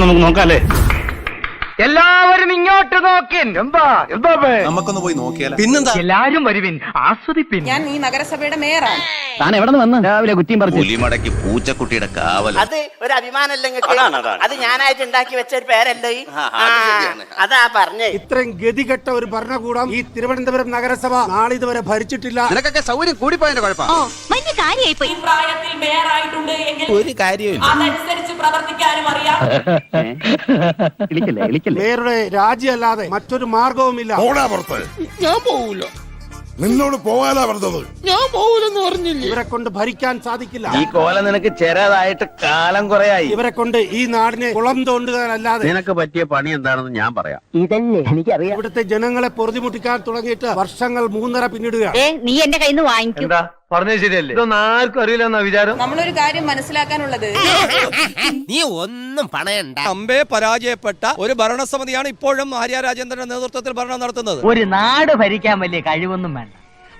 നമുക്ക് നോക്കാല്ലേ? എല്ലാവരും ഇങ്ങോട്ട് നോക്കിൻ. എന്താ നമുക്കൊന്ന് പോയി നോക്കിയാലോ? പിന്നെന്താ, എല്ലാരും വരുവിൻ, ആസ്വദിപ്പിൻ. ഞാൻ ഈ നഗരസഭയുടെ മേയറാണ്. താൻ എവിടെ നിന്ന് വന്ന് രാവിലെ കുറ്റിയും പറിച്ചു? പുലിമടക്കി പൂച്ചക്കുട്ടിയുടെ കാവൽ. അത് ഒരു അഭിമാനല്ലേ? അത് ഞാനായിട്ട് ഉണ്ടാക്കി വെച്ച ഒരു പേരല്ലേ? അതാ പറഞ്ഞേ. ഇത്രയും ഗതികെട്ട ഒരു ഭരണകൂടം ഈ തിരുവനന്തപുരം നഗരസഭ നാളിതുവരെ ഭരിച്ചിട്ടില്ല. നിനക്കൊക്കെ സൗകര്യം കൂടിപ്പോയതിന്റെ കുഴപ്പം. ഒരു കാര്യമില്ല. അതനുസരിച്ച് പ്രവർത്തിക്കാനും അറിയാം. മേയറുടെ രാജിയല്ലാതെ മറ്റൊരു മാർഗവുമില്ല. ഞാൻ പോവൂല. നിന്നോട് പോകാനാ പറഞ്ഞത്. ഞാൻ പോവൂലെന്ന് പറഞ്ഞില്ല. ഇവരെ കൊണ്ട് ഭരിക്കാൻ സാധിക്കില്ല. ഈ കോല നിനക്ക് ചെറുതായിട്ട് കാലം കുറയായി. ഇവരെ കൊണ്ട് ഈ നാടിനെ കുളം തോണ്ടുകയല്ലാതെ നിനക്ക് പറ്റിയ പണി എന്താണെന്ന് ഞാൻ പറയാം. ഇതല്ലേ എനിക്കറിയാം. ഇവിടുത്തെ ജനങ്ങളെ പൊറുതിമുട്ടിക്കാൻ തുടങ്ങിയിട്ട് വർഷങ്ങൾ 3.5 പിന്നിടുകയാണ്. നീ എന്റെ കയ്യിൽ നിന്ന് വാങ്ങിക്കും. എന്താ പറഞ്ഞത് ശരിയല്ലേ? ഇതൊന്നും ആർക്കും അറിയില്ലെന്നാ വിചാരം. നമ്മളൊരു കാര്യം മനസ്സിലാക്കാനുള്ളത്, നീ ഒന്നും പണയണ്ട. അമ്പേ പരാജയപ്പെട്ട ഒരു ഭരണസമിതിയാണ് ഇപ്പോഴും ആര്യ രാജേന്ദ്രന്റെ നേതൃത്വത്തിൽ ഭരണം നടത്തുന്നത്. ഒരു നാട് ഭരിക്കാൻ വലിയ കഴിവൊന്നും വേണ്ട,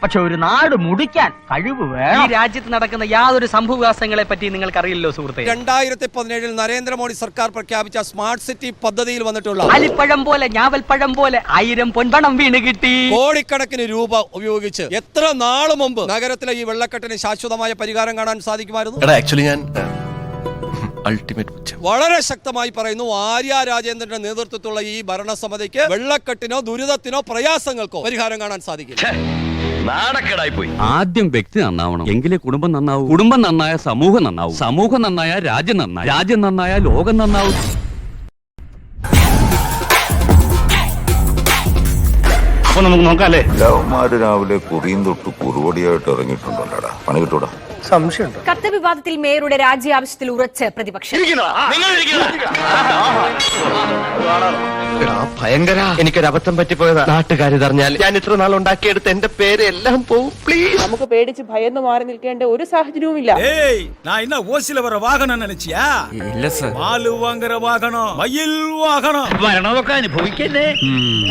പക്ഷെ ഒരു നാട് മുടിക്കാൻ കഴിവ് വേണം. ഈ രാജ്യത്ത് നടക്കുന്ന യാതൊരു സംഭവവികാസങ്ങളെ പറ്റി നിങ്ങൾക്ക് അറിയില്ലോ സുഹൃത്തെ. 2017 നരേന്ദ്രമോദി സർക്കാർ പ്രഖ്യാപിച്ച സ്മാർട്ട് സിറ്റി പദ്ധതിയിൽ വന്നിട്ടുള്ള അലിപ്പഴം പോലെ ഞാവൽപ്പഴം പോലെ 1000 പൊൻപണം വീണ് കിട്ടി. കോടിക്കണക്കിന് രൂപ ഉപയോഗിച്ച് എത്ര നാള് മുമ്പ് നഗരത്തിലെ ഈ വെള്ളക്കെട്ടിന് ശാശ്വതമായ പരിഹാരം കാണാൻ സാധിക്കുമായിരുന്നു? വളരെ ശക്തമായി പറയുന്നു, ആര്യ രാജേന്ദ്രന്റെ നേതൃത്വത്തിലുള്ള ഈ ഭരണസമിതിക്ക് വെള്ളക്കെട്ടിനോ ദുരിതത്തിനോ പ്രയാസങ്ങൾക്കോ പരിഹാരം കാണാൻ സാധിക്കില്ല. നാണക്കേടായി പോയി. ആദ്യം വ്യക്തി നന്നാവണം, എങ്കിലേ കുടുംബം നന്നാവും. കുടുംബം നന്നായ സമൂഹം നന്നാവും. സമൂഹം നന്നായ രാജ്യം നന്നാവും. രാജ്യം നന്നായ ലോകം നന്നാവും. അപ്പൊ നമുക്ക് നോക്കാല്ലേ? ലവന്മാര് രാവിലെ കുറിയും തൊട്ട് കുറുവടിയായിട്ട് ഇറങ്ങിയിട്ടുണ്ടല്ലോടാ. പണി കിട്ടൂടാ. സംശയമുണ്ടോ? കത്ത് വിവാദത്തിൽ മേയറുടെ രാജി ആവശ്യത്തിൽ ഉറച്ച് പ്രതിപക്ഷം. ഭയങ്കര എനിക്കൊരു അബദ്ധം പറ്റിപ്പോയതാ. നാട്ടുകാരിതറിഞ്ഞാൽ ഞാൻ ഇത്ര നാൾ ഉണ്ടാക്കിയെടുത്ത് എന്റെ പേര് എല്ലാം പോവും. പ്ലീസ്. നമുക്ക് പേടിച്ച് ഭയന്ന് മാറി നിൽക്കേണ്ട ഒരു സാഹചര്യവുമില്ല. വരണമൊക്കെ അനുഭവിക്കല്ലേ.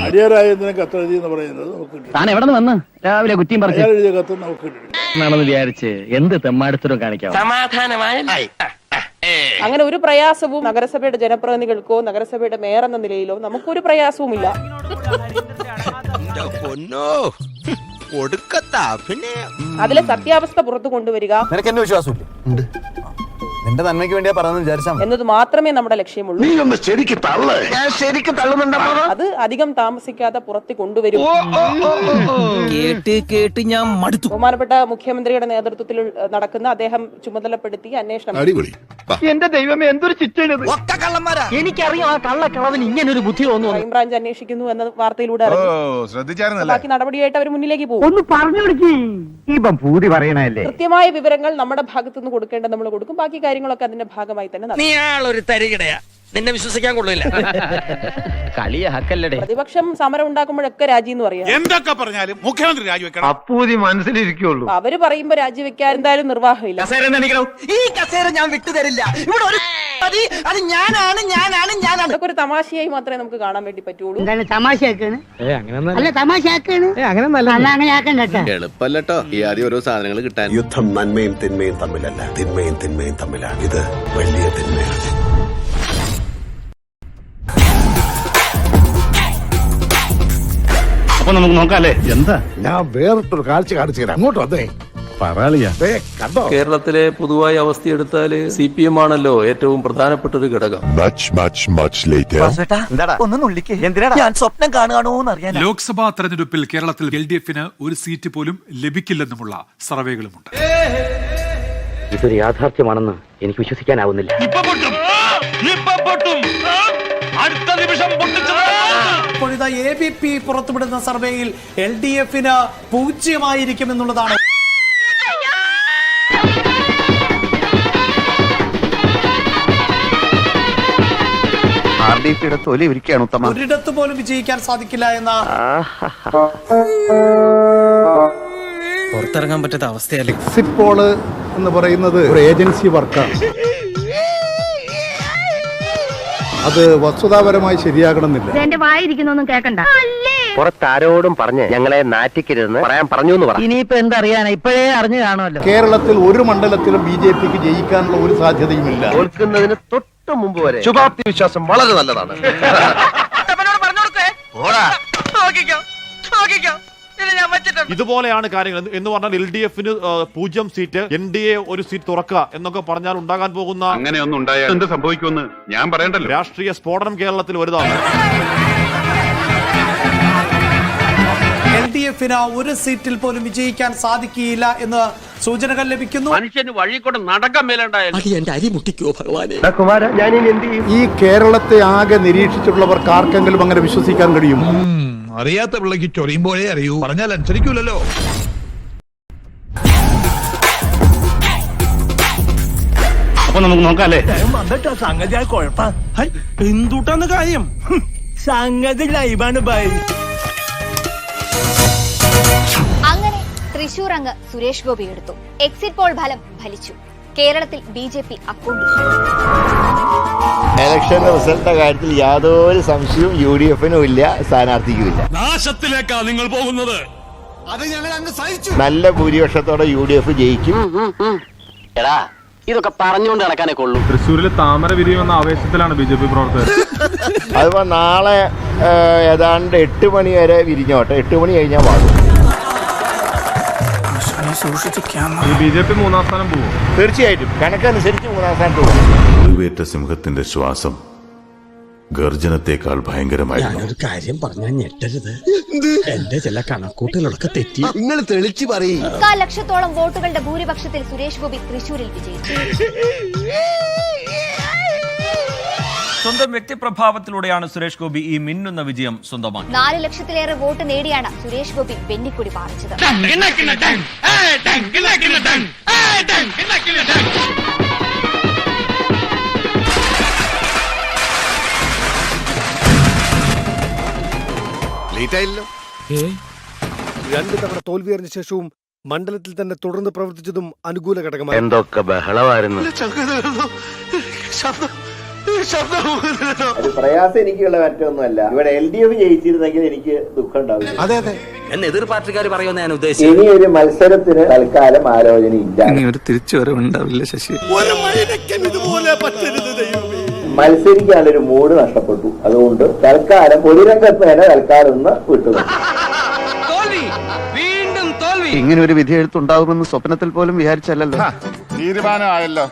അടിയറായതിനൊക്കെ കത്ത് എഴുതിയെന്ന് പറയുന്നത് നമുക്ക് താൻ എവിടെ നിന്ന് വന്ന് രാവിലെ കുറ്റിയും പറിച്ചു എഴുതിയ കത്ത് നമുക്ക് എന്നാണെന്ന് വിചാരിച്ച് എന്ത് തെമ്മാടുത്തരും കാണിക്കാം. അങ്ങനെ ഒരു പ്രയാസവും നഗരസഭയുടെ ജനപ്രതിനിധികൾക്കോ നഗരസഭയുടെ മേയർ എന്ന നിലയിലോ നമുക്കൊരു പ്രയാസവുമില്ല. അതിലെ സത്യാവസ്ഥ പുറത്തു കൊണ്ടുവരിക നിനക്ക് എന്നെ വിശ്വാസമില്ല? നിന്റെ നന്മയ്ക്ക് വേണ്ടിയാ പറയുന്നത് വിചാരിച്ചാൽ എന്നത് മാത്രമേ നമ്മുടെ ലക്ഷ്യമുള്ളൂ. അത് അധികം താമസിക്കാതെ പുറത്ത് കൊണ്ടുവരും. കേട്ട് ഞാൻ മടുത്തു. ബഹുമാനപ്പെട്ട മുഖ്യമന്ത്രിയുടെ നേതൃത്വത്തിൽ നടക്കുന്ന അദ്ദേഹം ചുമതലപ്പെടുത്തി അന്വേഷണം. എന്റെ ദൈവമേ, എന്തൊരു ചിറ്റണത്! എനിക്കറിയാം ആ കള്ളക്കളവന് ഇങ്ങനൊരു ബുദ്ധി തോന്നുന്നു. ക്രൈംബ്രാഞ്ച് അന്വേഷിക്കുന്നു എന്ന വാർത്തയിലൂടെ ഇറങ്ങി ബാക്കി നടപടിയായിട്ട് അവർ മുന്നിലേക്ക് പോകും. ഒന്ന് പറഞ്ഞു പൂതി പറയണല്ലേ. കൃത്യമായ വിവരങ്ങൾ നമ്മുടെ ഭാഗത്തുനിന്ന് കൊടുക്കേണ്ടത് നമ്മൾ കൊടുക്കും. ബാക്കി കാര്യങ്ങളൊക്കെ അതിന്റെ ഭാഗമായി തന്നെ നടക്കും. നീ ആളൊരു തരികിടയാ, നിന്നെ വിശ്വസിക്കാൻ കൊള്ളില്ല. കളിയാക്കല്ലേ. പ്രതിപക്ഷം സമരം ഉണ്ടാക്കുമ്പോഴൊക്കെ രാജി എന്ന് പറയാം. എന്തൊക്കെ പറഞ്ഞാലും മുഖ്യമന്ത്രി രാജിവെക്കണം. അപ്പൂതി മനസ്സിലിരിക്കുള്ളൂ. അവര് പറയുമ്പോ രാജിവെക്കാൻ എന്തായാലും നിർവാഹമില്ല. ഈ കസേര ഞാൻ വിട്ടുതരില്ല. ഇവിടെ ഒരു അത് ഞാനാണ്. അതൊക്കെ ഒരു തമാശയായി മാത്രമേ നമുക്ക് കാണാൻ വേണ്ടി പറ്റുള്ളൂ. എളുപ്പല്ലോ ഈ ആദ്യം ഓരോ സാധനങ്ങൾ കിട്ടാൻ. യുദ്ധം നന്മയും തിന്മയും തമ്മിലല്ല, തിന്മയും തിന്മയും തമ്മിലാണ്. ഇത് വലിയ തിന്മയാണ്. അപ്പൊ നമുക്ക് നോക്കാല്ലേ? എന്താ ഞാൻ വേറിട്ടൊരു കാഴ്ച കാണിച്ചു തരാം. അങ്ങോട്ട് വന്നേ. കണ്ടോ? കേരളത്തിലെ പൊതുവായ അവസ്ഥയെടുത്താൽ CPM ആണല്ലോ ഏറ്റവും പ്രധാനപ്പെട്ട ഒരു ഘടകം. ഞാൻ സ്വപ്നം കാണുകയാണോന്ന് അറിയാൻ. ലോക്സഭാ തെരഞ്ഞെടുപ്പിൽ കേരളത്തിൽ LDF-ന് ഒരു സീറ്റ് പോലും ലഭിക്കില്ലെന്നുമുള്ള സർവേകളുമുണ്ട്. ഇതൊരു യാഥാർത്ഥ്യമാണെന്ന് എനിക്ക് വിശ്വസിക്കാനാവുന്നില്ല. ഇപ്പോഴിതാ ABP പുറത്തുവിടുന്ന സർവേയിൽ LDF-ന് 0 എന്നുള്ളതാണ്. RDP-യുടെ തൊലി ഇരിക്കുകയാണ് ഉത്തമ. ഒരിടത്ത് പോലും വിജയിക്കാൻ സാധിക്കില്ല എന്ന പുറത്തിറങ്ങാൻ പറ്റാത്ത അവസ്ഥയല്ലേ. എക്സിറ്റ് പോള് എന്ന് പറയുന്നത് ഒരു ഏജൻസി വർക്കാണ്. അത് വസ്തുതാപരമായി ശരിയാകണമെന്നില്ല. എന്റെ വായിരിക്കുന്നൊന്നും കേൾക്കണ്ട. പുറത്താരോടും പറഞ്ഞ് ഞങ്ങളെ നാറ്റിക്കരുതെന്ന് പറയാൻ പറഞ്ഞു എന്ന് പറഞ്ഞു. ഇനിയിപ്പോ എന്തറിയാനാ, ഇപ്പോഴേ അറിഞ്ഞു കാണുമല്ലോ. കേരളത്തിൽ ഒരു മണ്ഡലത്തിലും BJP-ക്ക് ജയിക്കാനുള്ള ഒരു സാധ്യതയുമില്ല. തോൽക്കുന്നതിന് തൊട്ട് തൊട്ട് മുമ്പ് വരെ ശുഭാപ്തി വിശ്വാസം വളരെ നല്ലതാണ്. ഇതുപോലെയാണ് കാര്യങ്ങൾ എന്ന് പറഞ്ഞാൽ LDF-ന് 0 സീറ്റ്, NDA 1 സീറ്റ് തുറക്കുക എന്നൊക്കെ പറഞ്ഞാൽ ഉണ്ടാകാൻ പോകുന്ന അങ്ങനെയൊന്നും ഉണ്ടായാൽ എന്ത് സംഭവിക്കുമെന്ന് ഞാൻ പറയണ്ടല്ലോ. രാഷ്ട്രീയ സ്ഫോടനം കേരളത്തിൽ വലുതാണ്. LDF-ന് 1 സീറ്റിൽ പോലും വിജയിക്കാൻ സാധിക്കില്ല എന്ന് സൂചനകൾ ലഭിക്കുന്നു. മനുഷ്യന് വഴി കൂടെ നടക്കാൻ മേലുണ്ടായാലും ഈ കേരളത്തെ ആകെ നിരീക്ഷിച്ചിട്ടുള്ളവർക്ക് ആർക്കെങ്കിലും അങ്ങനെ വിശ്വസിക്കാൻ കഴിയും? അറിയാത്ത പിള്ളക്ക് ചൊറിയുമ്പോഴേ അറിയൂ, പറഞ്ഞാൽ അനുസരിക്കൂലല്ലോ. അപ്പൊ നമുക്ക് നോക്കാല്ലേ. എന്തുട്ടാണ് കാര്യം? സംഗതി ലൈവാണ് ബൈ. അങ്ങനെ തൃശൂർ അംഗ സുരേഷ് ഗോപി എടുത്തു. എക്സിറ്റ് പോൾ ഫലം ഫലിച്ചു. കേരളത്തിൽ BJP അക്കൗണ്ട്. ഇലക്ഷന്റെ റിസൾട്ടിന്റെ കാര്യത്തിൽ യാതൊരു സംശയവും UDF-നും ഇല്ല, സ്ഥാനാർത്ഥിക്കും ഇല്ല. നാശത്തിലേക്കാ നിങ്ങൾ പോകുന്നത്. അത് ഞങ്ങൾ അങ്ങ് സഹിച്ചു. നല്ല ഭൂരിപക്ഷത്തോടെ UDF ജയിക്കും. എടാ ഇതൊക്കെ പറഞ്ഞുകൊണ്ട് നടക്കാനേ കൊള്ളൂ. തൃശ്ശൂരിൽ താമര വിരിയുമെന്ന ആവേശത്തിലാണ് BJP പ്രവർത്തകർ. അതിപ്പോ നാളെ ഏതാണ്ട് 8 മണി വരെ വിരിഞ്ഞോട്ടെ, 8 മണി കഴിഞ്ഞാൽ വാങ്ങും. BJP 3-ാം സ്ഥാനം പോകും. തീർച്ചയായിട്ടും കണക്കനുസരിച്ച് 3-ാം സ്ഥാനത്ത് പോകും. മുറിവേറ്റ സിംഹത്തിന്റെ ശ്വാസം ഗർജനത്തെക്കാൾ ഭയങ്കരമായിരുന്നു. ഒരു കാര്യം പറഞ്ഞാൽ ഞെട്ടരുത്. എന്റെ ചില കണക്കൂട്ടലൊക്കെ തെറ്റി. നിങ്ങൾ തെളിച്ചു പറയും. 4 ലക്ഷത്തോളം വോട്ടുകളുടെ ഭൂരിപക്ഷത്തിൽ സുരേഷ് ഗോപി തൃശൂരിൽ വിജയിച്ചു. സ്വന്തം വ്യക്തിപ്രഭാവത്തിലൂടെയാണ് സുരേഷ് ഗോപി ഈ മിന്നുന്ന വിജയം സ്വന്തമാക്കി. 4 ലക്ഷത്തിലേറെ വോട്ട് നേടിയാണ് സുരേഷ് ഗോപി വെന്നിക്കൊടി പാറിച്ചത്. രണ്ട് തവണ തോൽവിയറിഞ്ഞ ശേഷവും മണ്ഡലത്തിൽ തന്നെ തുടർന്ന് പ്രവർത്തിച്ചതും അനുകൂല ഘടകമായി. എന്തൊക്കെ ബഹളമായിരുന്നു. പ്രയാസം എനിക്കുള്ള മറ്റൊന്നുമല്ല. ഇവിടെ LDF ജയിച്ചിരുന്നെങ്കിൽ എനിക്ക് ദുഃഖം ഉണ്ടാവില്ല. അതെ അതെ, എന്ന് എതിർ പാർട്ടിക്കാർ പറയുമെന്ന് ഞാൻ ഉദ്ദേശിച്ചു. ഇനി ഒരു മത്സരത്തിന് തൽക്കാലം ആലോചനയില്ല. ഒരു തിരിച്ചുവരവുണ്ടാവില്ല ശശി. മത്സരിക്കാനൊരു മൂഡ് നഷ്ടപ്പെട്ടു. അതുകൊണ്ട് തൽക്കാലം പൊതുരംഗത്ത് തന്നെ തൽക്കാലം ഒന്ന് വിട്ടു. ഇങ്ങനെ ഒരു വിധി എഴുത്തുണ്ടാകുമെന്ന് സ്വപ്നത്തിൽ പോലും വിചാരിച്ചല്ലോ. തീരുമാനമായല്ലോ.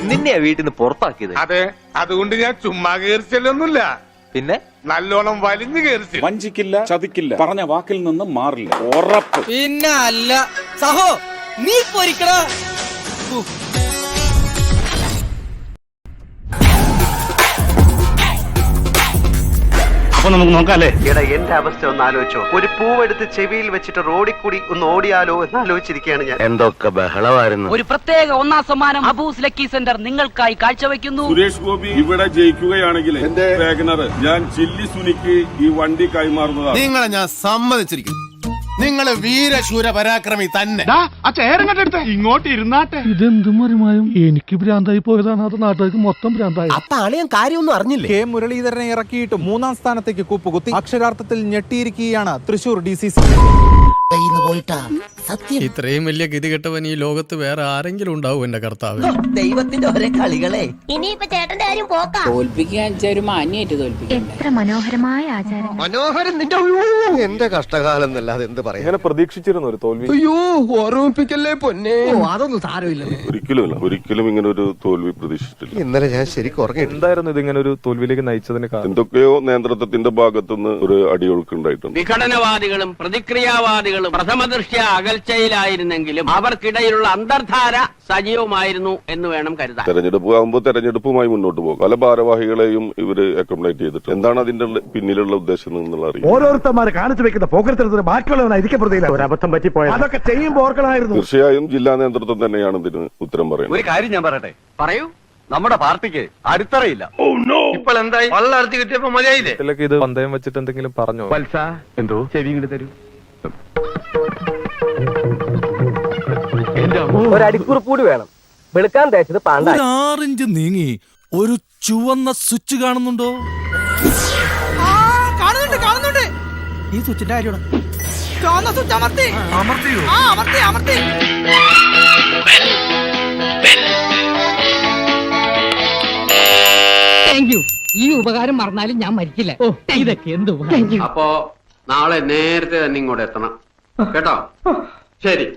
നിന്നെ വീട്ടിൽ നിന്ന് പുറത്താക്കിയത്. അതെ, അതുകൊണ്ട് ഞാൻ ചുമ്മാ കയറിച്ചല്ലൊന്നുമില്ല, പിന്നെ നല്ലോണം വലിഞ്ഞു കയറിച്ചു. വഞ്ചിക്കില്ല, ചതിക്കില്ല, പറഞ്ഞ വാക്കിൽ നിന്ന് മാറില്ല, ഉറപ്പ്. പിന്നെ അല്ല സഹോ നീ പൊരിക്കടാ. അപ്പൊ നമുക്ക് നോക്കാല്ലേ. എടാ, എന്റെ അവസ്ഥ ഒന്ന് ആലോചിച്ചോ. ഒരു പൂവെടുത്ത് ചെവിയിൽ വെച്ചിട്ട് റോഡിൽ കൂടി ഒന്ന് ഓടിയാലോ എന്ന് ആലോചിച്ചിരിക്കുകയാണ് ഞാൻ. എന്തൊക്കെ ബഹളമായിരുന്നു. ഒരു പ്രത്യേക 1-ാം സമ്മാനം അബൂസ് ലക്കി സെന്റർ നിങ്ങൾക്കായി കാഴ്ചവെക്കുന്നു. സുരേഷ് ഗോപി ഇവിടെ ജയിക്കുകയാണെങ്കിൽ എന്റെ വാഗണർ ഞാൻ ചില്ലി സുനിക്ക് ഈ വണ്ടി കൈമാറുന്നതാണ്. നിങ്ങളെ ഞാൻ സമ്മതിച്ചിരിക്കുന്നു. നിങ്ങള് വീരശൂര പരാക്രമി തന്നെ. ഇങ്ങോട്ട് ഇരുന്നാട്ടെ. ഇതെന്തും മറിമായും എനിക്ക് ഭ്രാന്തായി പോയതാണ്, അത് നാട്ടുകാർക്ക് മൊത്തം ഭ്രാന്തായി. അപ്പൊ ആളെയും കാര്യമൊന്നും അറിഞ്ഞില്ലേ? K മുരളീധരനെ ഇറക്കിയിട്ട് 3-ാം സ്ഥാനത്തേക്ക് കൂപ്പുകുത്തി. അക്ഷരാർത്ഥത്തിൽ ഞെട്ടിയിരിക്കുകയാണ് തൃശൂർ DCC. ഇത്രയും വലിയ ഗതികെട്ടവൻ ഈ ലോകത്ത് വേറെ ആരെങ്കിലും ഉണ്ടാവും എന്റെ കർത്താവ്. ദൈവത്തിന്റെ ഒരേ കളികളെ. ഇനിയിപ്പോ ചേട്ടന്റെ കാര്യം പോക്കാം. തോൽപ്പിക്കാൻ ഒരു മാന്യായിട്ട് തോൽപ്പിക്കും. എത്ര മനോഹരമായ ആചാരം. മനോഹരം നിന്റെ എന്റെ കഷ്ടകാലം എന്നല്ലാതെ എന്ത് പറയാം. ഇങ്ങനെ പ്രതീക്ഷിച്ചിരുന്നു ഒരു തോൽവി. അയ്യോ, ഓർമ്മിപ്പിക്കല്ലേ പൊന്നെ. അതൊന്നും സാരമില്ല. ഒരിക്കലും ഇങ്ങനെ ഒരു തോൽവി പ്രതീക്ഷിച്ചിട്ടില്ല. ഇന്നലെ ഞാൻ ശരിക്കും ഉറങ്ങി. എന്തായിരുന്നു ഇതിങ്ങനെ ഒരു തോൽവിയിലേക്ക് നയിച്ചതിന് കാരണം? എന്തൊക്കെയോ നേതൃത്വത്തിന്റെ ഭാഗത്തുനിന്ന് ഒരു അടിയൊഴുക്കുണ്ടായിട്ടുണ്ട്. വിഘടനവാദികളും പ്രതിക്രിയാവാദികളും പ്രഥമദൃഷ്ട്യാ അകൽച്ചയിലായിരുന്നെങ്കിലും അവർക്കിടയിലുള്ള അന്തർധാര സജീവമായിരുന്നു എന്ന് വേണം കരുതാൻ. തെരഞ്ഞെടുപ്പ് ആകുമ്പോൾ തെരഞ്ഞെടുപ്പുമായി മുന്നോട്ട് പോകും. പല ഭാരവാഹികളെയും ഇവര് അക്കോമഡേറ്റ് ചെയ്തിട്ട് എന്താണ് അതിന്റെ പിന്നിലുള്ള ഉദ്ദേശം എന്നുള്ള അറിയാം. ഓരോരുത്തന്മാരെ കാണിച്ചു വെക്കുന്ന പോക്കരത്തിന് ബാക്കിയുള്ളവനായിരിക്കും പ്രതിയില്ല. ഒരു അബദ്ധം പറ്റിപ്പോയത് അതൊക്കെ ചെയ്യുമ്പോൾ ഓർക്കണമായിരുന്നു. തീർച്ചയായും ജില്ലാ നേതൃത്വം തന്നെയാണ് ഇതിന് ഉത്തരം പറയുന്നത്. ഒരു കാര്യം ഞാൻ പറയട്ടെ. പറയൂ. നമ്മുടെ പാർട്ടിക്ക് അടിത്തറയില്ല. ഇപ്പോൾ എന്തായി? വള്ളർത്തി കിട്ടിയപ്പോ മതിയായില്ലേ? ഇത് പന്തയം വെച്ചിട്ട് എന്തെങ്കിലും പറഞ്ഞോ? വത്സ, എന്തോ ചെവി ഇങ്ങോട്ട് തരൂ. ഒരടിക്കുറിപ്പ് കൂടി വേണം. വെളുക്കാൻ തേച്ചത് പാണ്ടായി. 6 ഇഞ്ച് നീങ്ങി ഒരു ചുവന്ന സ്വിച്ച് കാണുന്നുണ്ടോ? കാണുന്നുണ്ട്. ഈ സ്വിച്ചിന്റെ കാര്യമാണ്. ചുവന്ന സ്വിച്ച് അമർത്തിയോ? അമർത്തി. ഈ ഉപകാരം മറന്നാലും ഞാൻ മരിക്കില്ല. ഇതൊക്കെ എന്ത് അപ്പോ നാളെ നേരത്തെ തന്നെ ഇങ്ങോട്ട് എത്തണം കേട്ടോ. ശരി.